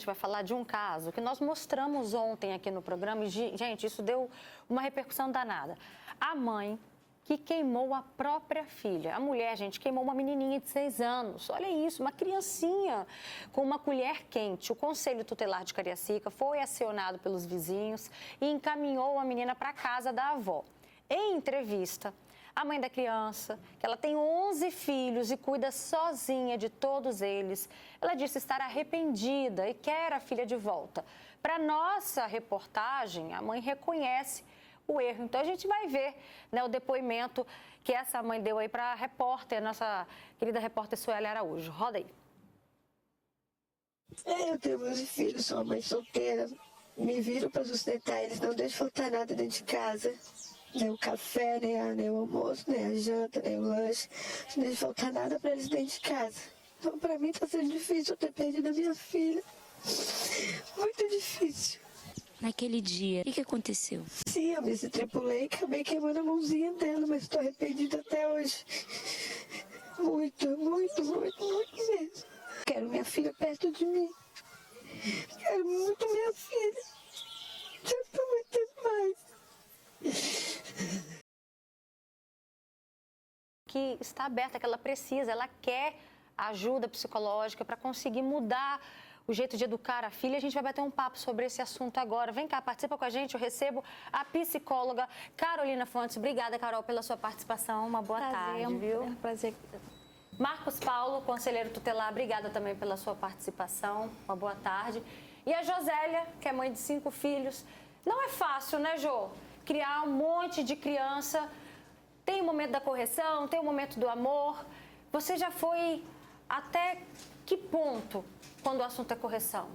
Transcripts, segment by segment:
vai falar de um caso que nós mostramos ontem aqui no programa e, gente, isso deu uma repercussão danada. A mãe que queimou a própria filha. A mulher, gente, queimou uma menininha de 6 anos. Olha isso, uma criancinha com uma colher quente. O Conselho Tutelar de Cariacica foi acionado pelos vizinhos e encaminhou a menina para a casa da avó. Em entrevista, a mãe da criança, que ela tem 11 filhos e cuida sozinha de todos eles, ela disse estar arrependida e quer a filha de volta. Para nossa reportagem, a mãe reconhece o erro. Então, a gente vai ver, né, o depoimento que essa mãe deu aí para a repórter, nossa querida repórter Sueli Araújo. Roda aí. Eu tenho 11 filhos, sou uma mãe solteira, me viro para sustentar eles, não deixo faltar nada dentro de casa. Nem o café, nem o almoço, nem a janta, nem o lanche. Não deixo faltar nada para eles dentro de casa. Então, para mim, está sendo difícil eu ter perdido a minha filha. Muito difícil. Naquele dia, o que aconteceu? Sim, eu me estrepulei e acabei queimando a mãozinha dela, mas estou arrependida até hoje. Muito, muito, muito, muito mesmo. Quero minha filha perto de mim. Quero muito minha filha. Sinto muito demais. Que está aberta, que ela precisa, ela quer ajuda psicológica para conseguir mudar o jeito de educar a filha. A gente vai bater um papo sobre esse assunto agora. Vem cá, participa com a gente. Eu recebo a psicóloga Carolina Fontes. Obrigada, Carol, pela sua participação. Uma boa tarde, viu? É um prazer. Marcos Paulo, conselheiro tutelar, obrigada também pela sua participação. Uma boa tarde. E a Josélia, que é mãe de 5 filhos. Não é fácil, né, Jô? Criar um monte de criança. Tem o momento da correção, tem o momento do amor. Você já foi até que ponto quando o assunto é correção?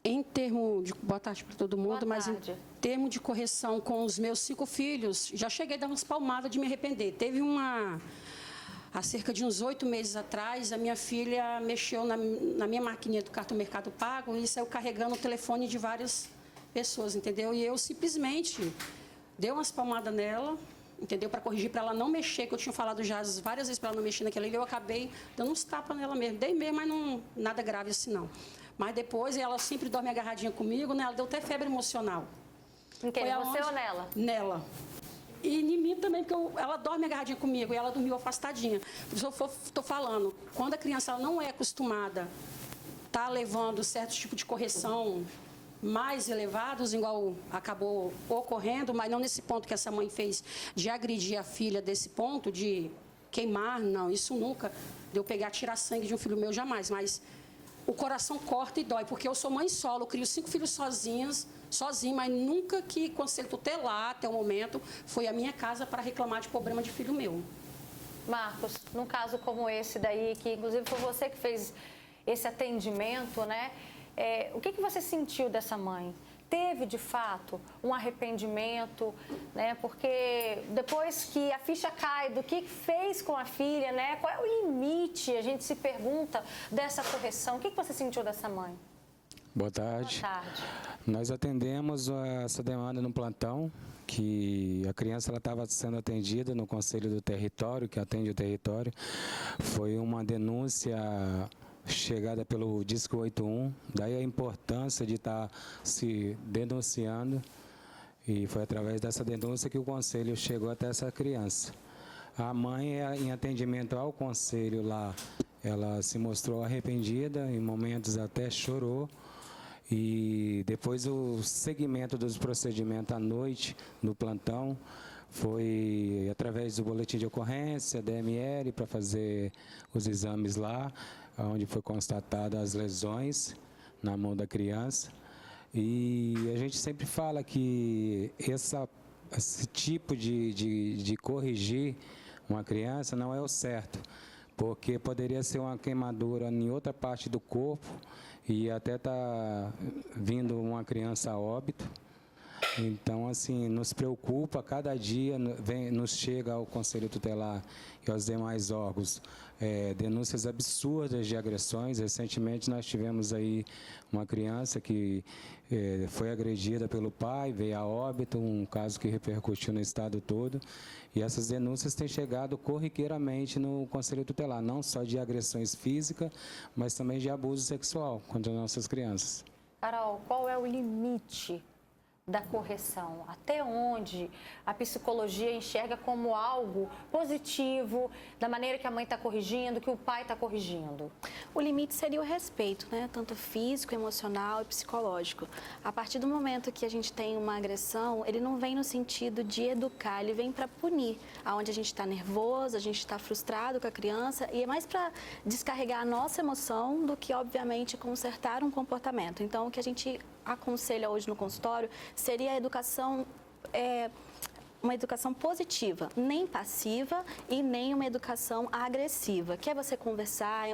Em termos de... Boa tarde para todo mundo, mas em termos de correção com os meus 5 filhos, já cheguei a dar umas palmadas de me arrepender. Teve uma... Há cerca de uns 8 meses atrás, a minha filha mexeu na minha maquininha do cartão Mercado Pago e saiu carregando o telefone de várias pessoas, entendeu? E eu simplesmente dei umas palmadas nela, entendeu? Para corrigir, para ela não mexer, que eu tinha falado já várias vezes para ela não mexer naquela ilha, eu acabei dando uns tapas nela mesmo. Dei mesmo, mas não, nada grave assim, não. Mas depois, ela sempre dorme agarradinha comigo, né? Ela deu até febre emocional. Em quem? Você ou nela? Nela. E em mim também, porque ela dorme agarradinha comigo e ela dormiu afastadinha. Por isso eu estou falando, quando a criança ela não é acostumada a levando certo tipo de correção mais elevados, igual acabou ocorrendo, mas não nesse ponto que essa mãe fez de agredir a filha, desse ponto de queimar, não, isso nunca. De eu pegar, tirar sangue de um filho meu, jamais, mas o coração corta e dói, porque eu sou mãe solo, eu crio 5 filhos sozinha, mas nunca que conselho tutelar, até o momento, foi a minha casa para reclamar de problema de filho meu. Marcos, num caso como esse daí, que inclusive foi você que fez esse atendimento, né? O que você sentiu dessa mãe? Teve, de fato, um arrependimento, né? Porque depois que a ficha cai do que fez com a filha, né? Qual é o limite, a gente se pergunta, dessa correção? O que você sentiu dessa mãe? Boa tarde. Boa tarde. Nós atendemos essa demanda no plantão, que a criança estava sendo atendida no Conselho do Território, que atende o território. Foi uma denúncia chegada pelo Disque 81, daí a importância de estar se denunciando, e foi através dessa denúncia que o Conselho chegou até essa criança. A mãe, em atendimento ao Conselho lá, ela se mostrou arrependida, em momentos até chorou, e depois o segmento dos procedimentos à noite, no plantão, foi através do boletim de ocorrência, DML, para fazer os exames lá, onde foi constatada as lesões na mão da criança. E a gente sempre fala que esse tipo de corrigir uma criança não é o certo, porque poderia ser uma queimadura em outra parte do corpo e até tá vindo uma criança a óbito. Então, assim, nos preocupa, cada dia nos chega ao Conselho Tutelar e aos demais órgãos denúncias absurdas de agressões. Recentemente nós tivemos aí uma criança que foi agredida pelo pai, veio a óbito, um caso que repercutiu no estado todo. E essas denúncias têm chegado corriqueiramente no Conselho Tutelar, não só de agressões físicas, mas também de abuso sexual contra nossas crianças. Carol, qual é o limite da correção? Até onde a psicologia enxerga como algo positivo, da maneira que a mãe está corrigindo, que o pai está corrigindo? O limite seria o respeito, né? Tanto físico, emocional e psicológico. A partir do momento que a gente tem uma agressão, ele não vem no sentido de educar, ele vem para punir. Onde a gente está nervoso, a gente está frustrado com a criança, e é mais para descarregar a nossa emoção do que, obviamente, consertar um comportamento. Então, o que a gente aconselha hoje no consultório seria a educação, uma educação positiva, nem passiva e nem uma educação agressiva, que é você conversar.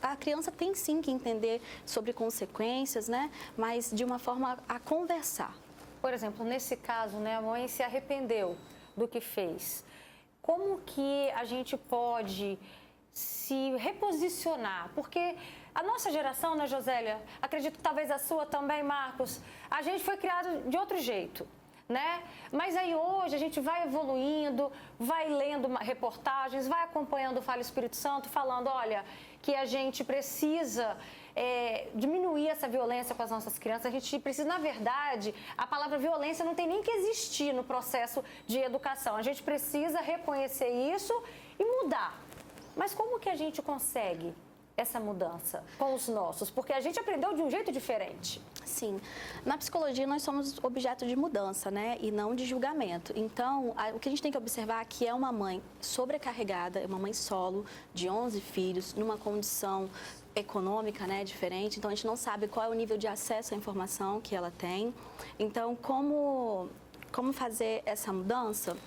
A criança tem sim que entender sobre consequências, né? Mas de uma forma a conversar. Por exemplo, nesse caso, né, a mãe se arrependeu do que fez. Como que a gente pode se reposicionar? Porque a nossa geração, né, Josélia? Acredito que talvez a sua também, Marcos. A gente foi criado de outro jeito, né? Mas aí hoje a gente vai evoluindo, vai lendo reportagens, vai acompanhando o Fala Espírito Santo, falando, olha, que a gente precisa diminuir essa violência com as nossas crianças. A gente precisa, na verdade, a palavra violência não tem nem que existir no processo de educação. A gente precisa reconhecer isso e mudar. Mas como que a gente consegue essa mudança com os nossos? Porque a gente aprendeu de um jeito diferente. Sim. Na psicologia, nós somos objeto de mudança, né? E não de julgamento. Então, o que a gente tem que observar é que é uma mãe sobrecarregada, é uma mãe solo, de 11 filhos, numa condição econômica, né, diferente. Então, a gente não sabe qual é o nível de acesso à informação que ela tem. Então, como fazer essa mudança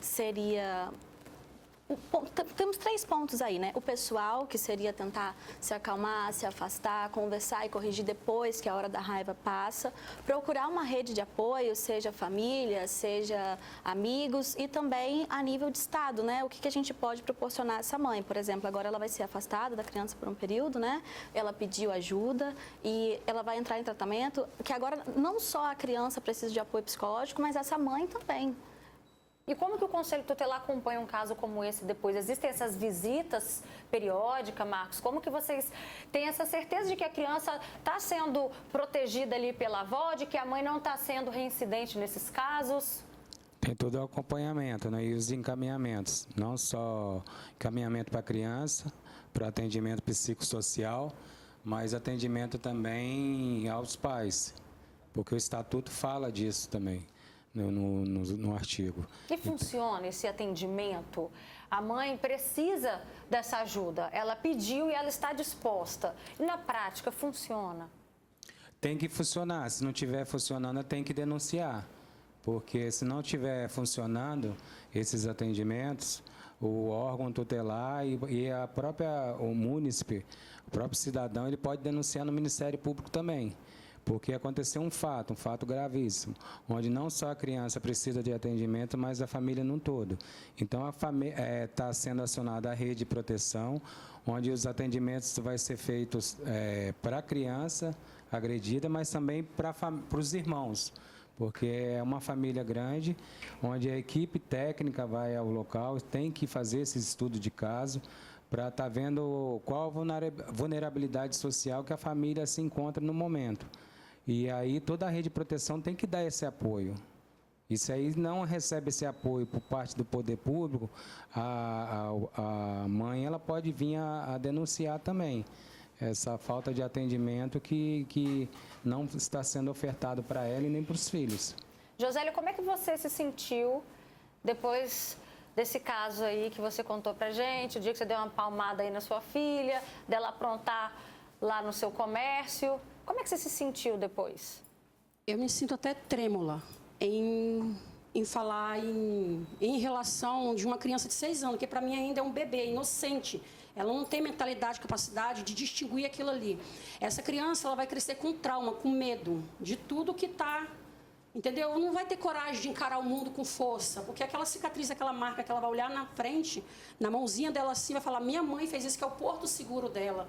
seria... Temos 3 pontos aí, né? O pessoal, que seria tentar se acalmar, se afastar, conversar e corrigir depois que a hora da raiva passa. Procurar uma rede de apoio, seja família, seja amigos, e também a nível de Estado, né? O que a gente pode proporcionar a essa mãe? Por exemplo, agora ela vai ser afastada da criança por um período, né? Ela pediu ajuda e ela vai entrar em tratamento, que agora não só a criança precisa de apoio psicológico, mas essa mãe também. E como que o Conselho Tutelar acompanha um caso como esse depois? Existem essas visitas periódicas, Marcos? Como que vocês têm essa certeza de que a criança está sendo protegida ali pela avó, de que a mãe não está sendo reincidente nesses casos? Tem todo o acompanhamento, né? E os encaminhamentos. Não só encaminhamento para a criança, para atendimento psicossocial, mas atendimento também aos pais. Porque o Estatuto fala disso também. No artigo. E funciona esse atendimento? A mãe precisa dessa ajuda, ela pediu e ela está disposta. E na prática, funciona? Tem que funcionar. Se não estiver funcionando, tem que denunciar. Porque se não estiver funcionando esses atendimentos, o órgão tutelar e o munícipe, o próprio cidadão, ele pode denunciar no Ministério Público também. Porque aconteceu um fato gravíssimo, onde não só a criança precisa de atendimento, mas a família num todo. Então, está sendo acionada a rede de proteção, onde os atendimentos vão ser feitos para a criança agredida, mas também para os irmãos, porque é uma família grande, onde a equipe técnica vai ao local, tem que fazer esse estudo de caso, para estar vendo qual a vulnerabilidade social que a família se encontra no momento. E aí toda a rede de proteção tem que dar esse apoio. E se aí não recebe esse apoio por parte do poder público, a mãe ela pode vir a denunciar também essa falta de atendimento que não está sendo ofertado para ela e nem para os filhos. Josélia, como é que você se sentiu depois desse caso aí que você contou pra gente, o dia que você deu uma palmada aí na sua filha, dela aprontar lá no seu comércio? Como é que você se sentiu depois? Eu me sinto até trêmula em falar em relação de uma criança de 6 anos, que para mim ainda é um bebê, inocente. Ela não tem mentalidade, capacidade de distinguir aquilo ali. Essa criança ela vai crescer com trauma, com medo de tudo que está Entendeu? Não vai ter coragem de encarar o mundo com força, porque aquela cicatriz, aquela marca que ela vai olhar na frente, na mãozinha dela assim, vai falar, minha mãe fez isso, que é o porto seguro dela.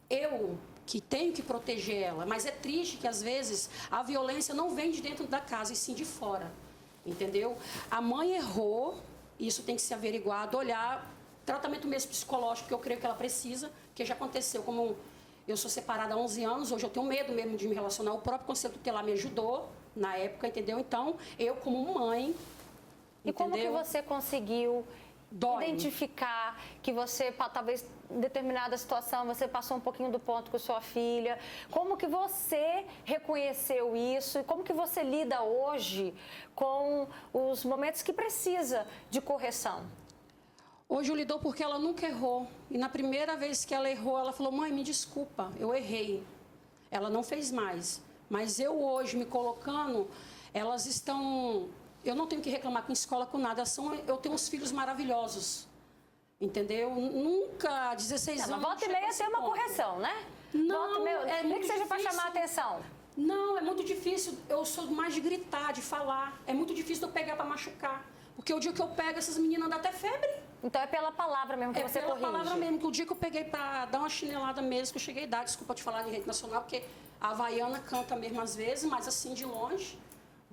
Eu que tenho que proteger ela, mas é triste que às vezes a violência não vem de dentro da casa, e sim de fora, entendeu? A mãe errou, isso tem que ser averiguado, olhar, tratamento mesmo psicológico, que eu creio que ela precisa, que já aconteceu, como eu sou separada há 11 anos, hoje eu tenho medo mesmo de me relacionar, o próprio Conselho Tutelar me ajudou na época, entendeu? Então, eu como mãe, e como que você conseguiu identificar que você, talvez, em determinada situação, você passou um pouquinho do ponto com sua filha? Como que você reconheceu isso? E como que você lida hoje com os momentos que precisa de correção? Hoje eu lido porque ela nunca errou. E na primeira vez que ela errou, ela falou, mãe, me desculpa, eu errei. Ela não fez mais. Mas eu hoje, me colocando, elas estão... Eu não tenho que reclamar com escola, com nada. Eu tenho uns filhos maravilhosos, entendeu? Nunca, 16 anos... Volta e meia tem uma correção, né? Não, nem que seja para chamar a atenção. Não, é muito difícil. Eu sou mais de gritar, de falar. É muito difícil de eu pegar para machucar. Porque o dia que eu pego, essas meninas dão até febre. Então é pela palavra mesmo que você corrige? É pela palavra mesmo. Que o dia que eu peguei para dar uma chinelada mesmo, que eu cheguei a dar, desculpa te falar em rede nacional, porque a Havaiana canta mesmo às vezes, mas assim de longe.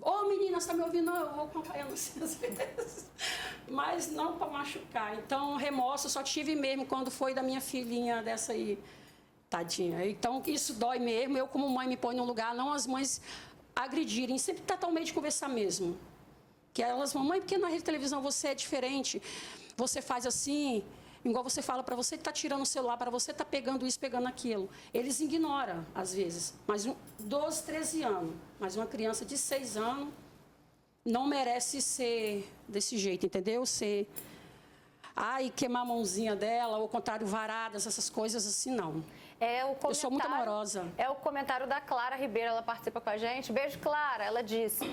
Ô, menina, você tá me ouvindo? Não, eu vou com a Havaiana assim às vezes. Mas não para machucar. Então, remorso eu só tive mesmo quando foi da minha filhinha dessa aí, tadinha. Então, isso dói mesmo. Eu, como mãe, me ponho num lugar, não as mães agredirem. Sempre tratar o meio de conversar mesmo. Que elas, mamãe, porque na rede de televisão você é diferente? Você faz assim, igual você fala para você, tá tirando o celular, para você tá pegando isso, pegando aquilo. Eles ignoram, às vezes. Mas 12, 13 anos. Mas uma criança de 6 anos não merece ser desse jeito, entendeu? Ser... Ai, queimar a mãozinha dela, ou ao contrário, varadas, essas coisas assim, não. Eu sou muito amorosa. É o comentário da Clara Ribeiro, ela participa com a gente. Beijo, Clara. Ela disse...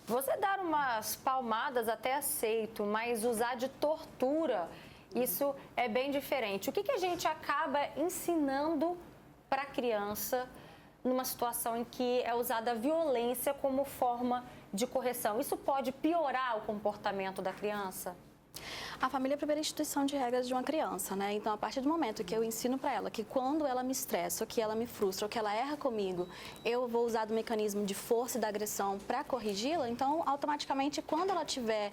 Você dar umas palmadas até aceito, mas usar de tortura, isso é bem diferente. O que a gente acaba ensinando para a criança numa situação em que é usada a violência como forma de correção? Isso pode piorar o comportamento da criança? A família é a primeira instituição de regras de uma criança, né? Então, a partir do momento que eu ensino para ela que quando ela me estressa, ou que ela me frustra, ou que ela erra comigo, eu vou usar do mecanismo de força e da agressão para corrigi-la, então, automaticamente, quando ela tiver...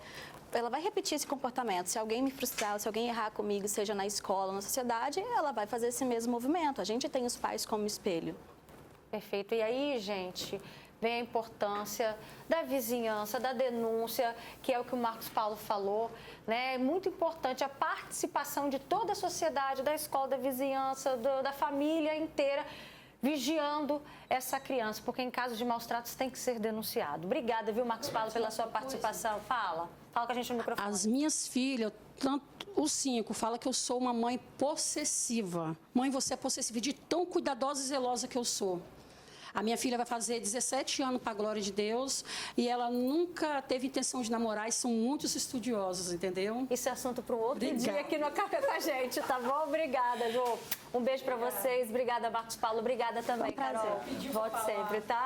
Ela vai repetir esse comportamento. Se alguém me frustrar, se alguém errar comigo, seja na escola ou na sociedade, ela vai fazer esse mesmo movimento. A gente tem os pais como espelho. Perfeito. E aí, gente... vem a importância da vizinhança, da denúncia, que é o que o Marcos Paulo falou, né? É muito importante a participação de toda a sociedade, da escola, da vizinhança, da família inteira, vigiando essa criança, porque em caso de maus tratos tem que ser denunciado. Obrigada, viu, Marcos Paulo, pela sua participação. Fala com a gente no microfone. As minhas filhas, tanto os 5, falam que eu sou uma mãe possessiva. Mãe, você é possessiva, de tão cuidadosa e zelosa que eu sou. A minha filha vai fazer 17 anos, para a glória de Deus, e ela nunca teve intenção de namorar, e são muitos estudiosos, entendeu? Isso é assunto para um outro dia aqui no Café com a gente, tá bom? Obrigada, Jô. Um beijo para vocês. Obrigada, Marcos Paulo. Obrigada também, Carol. Volte sempre, tá?